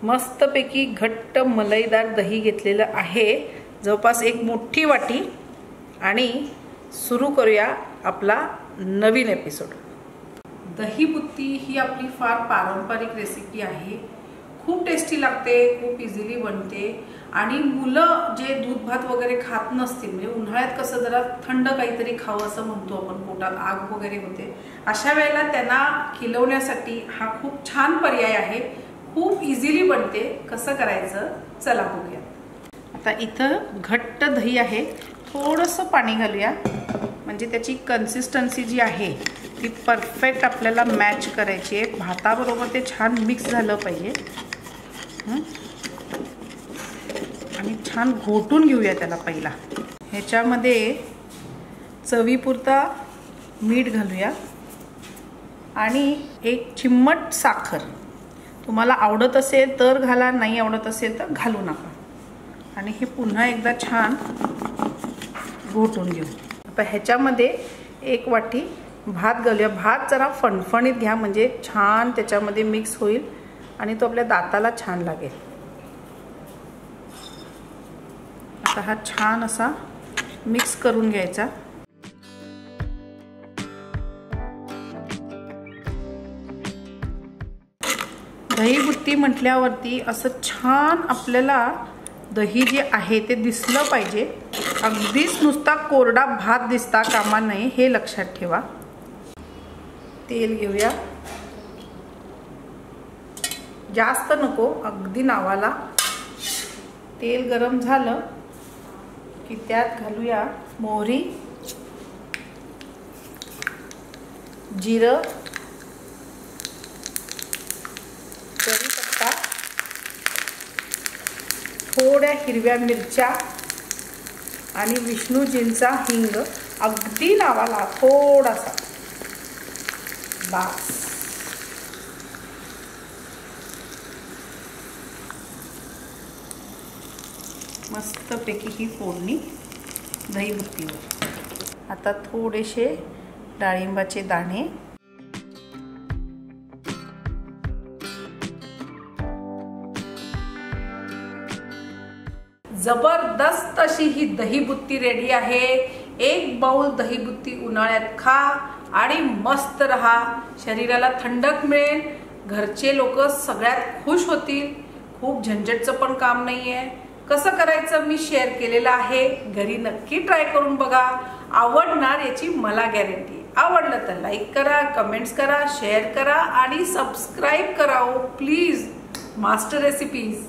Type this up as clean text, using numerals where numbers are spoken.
मस्तपैकी घट्ट मलईदार दही घेतलेलं आहे, जवळपास एक मोठी वाटी। आणि सुरू करूया आपला नवीन एपिसोड। दही बुत्ती ही आपली फार पारंपरिक रेसिपी आहे। खूप टेस्टी लागते, खूप इझिली बनते आणि मुलं जे दूध भात वगैरे खात नसतील, म्हणजे उन्हाळ्यात कसं जरा थंड काहीतरी खावं असं म्हणतो आपण, पोटात आग वगैरे होते, अशा वेळेला त्यांना खिलवण्यासाठी हा खूप छान पर्याय आहे। खूप इझिली बनते। कसं करायचं चला बघूया। आता इथं घट्ट दही आहे, थोडंसं पाणी घालूया म्हणजे त्याची कन्सिस्टन्सी जी आहे ती परफेक्ट आपल्याला मॅच करायची आहे। भाताबरोबर ते छान मिक्स झालं पाहिजे आणि छान घोटून घेऊया त्याला। पहिला ह्याच्यामध्ये चवीपुरता मीठ घालूया आणि एक चिम्मट साखर। तुम्हाला आवडत असेल तर घाला, नाही आवडत असेल तर घालू नका। आणि हे पुन्हा एकदा छान घोटून घेऊ। आता ह्याच्यामध्ये एक वाटी भात घालूया। भात जरा फणफणीत घ्या म्हणजे छान त्याच्यामध्ये मिक्स होईल आणि तो आपल्या दाताला छान लागेल। आता हा छान असा मिक्स करून घ्यायचा। दही बुत्ती म्हटल्यावरती असं छान आपल्याला दही जे आहे ते दिसलं पाहिजे। अगदीच नुसता कोरडा भात दिसता कामा नये, हे लक्षात ठेवा। तेल घेऊया, जास्त नको, अगदी नावाला। तेल गरम झालं की त्यात घालूया मोहरी, जिरं, कढीपत्ता, थोड्या हिरव्या मिरच्या आणि विष्णूजींचा हिंग, अगदी नावाला थोडासा, बस। मस्तपैकी ही फोडणी दही बुत्तीवर। आता थोडेसे डाळिंबाचे दाणे, जबरदस्त अशी ही दही बुत्ती रेडी आहे। एक बाउल दही बुत्ती उन्हाळ्यात खा आणि मस्त रहा, शरीराला थंडक मिळेल, घरचे लोक सगळ्यात खुश होतील। खूप झंझटचं पण काम नाहीये। कसं करायचं मी शेअर केलेलं आहे, घरी नक्की ट्राय करून बघा, आवडणार याची मला गॅरंटी। आवडलं तर लाईक करा, कमेंट्स करा, शेअर करा आणि सबस्क्राईब करा प्लीज। Master recipes.